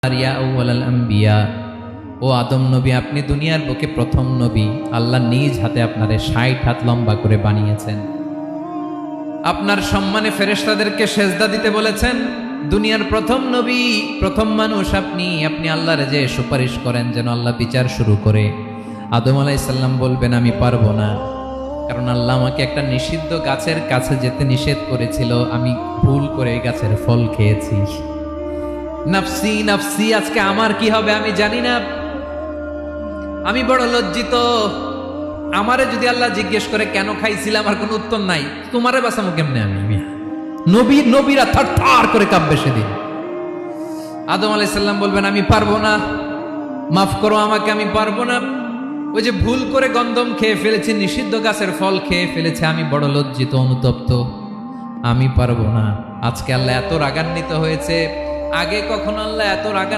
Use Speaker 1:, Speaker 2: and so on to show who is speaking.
Speaker 1: ইয়া আউয়ালাল আম্বিয়া, ও আদম নবী, আপনি দুনিয়ার বুকে প্রথম নবী। আল্লাহ নিজ হাতে আপনারে ৬০ হাত লম্বা করে বানিয়েছেন। আপনার সম্মানে ফেরেশতাদেরকে সেজদা দিতে বলেছেন। দুনিয়ার প্রথম নবী, প্রথম মানুষ আপনি। আপনি আল্লাহরে যে সুপারিশ করেন যেন আল্লাহ বিচার শুরু করে। আদম আলাইহিস সালাম বলবেন আমি পারবো না, কারণ আল্লাহ আমাকে একটা নিষিদ্ধ গাছের কাছে যেতে নিষেধ করেছিল, আমি ভুল করে এই গাছের ফল খেয়েছি। নাফসি নাফসি, আজকে আমার কি হবে আমি জানি না, আমি বড় লজ্জিত। আমারে যদি আল্লাহ জিজ্ঞেস করে কেন খাইছিলাম, আমার কোনো উত্তর নাই। তোমারে বাঁচামো কেমনে আমি? নবীরা থার করে কাঁপবে সেদিন। আদম আলাইহিস সালাম বলবেন আমি পারবো না, মাফ করো আমাকে, আমি পারবো না। ওই যে ভুল করে গন্ধম খেয়ে ফেলেছি, নিষিদ্ধ গাছের ফল খেয়ে ফেলেছে, আমি বড় লজ্জিত, অনুতপ্ত, আমি পারবো না। আজকে আল্লাহ এত রাগান্বিত হয়েছে, আগে কখনো আল্লাহ এত রাগান্বিত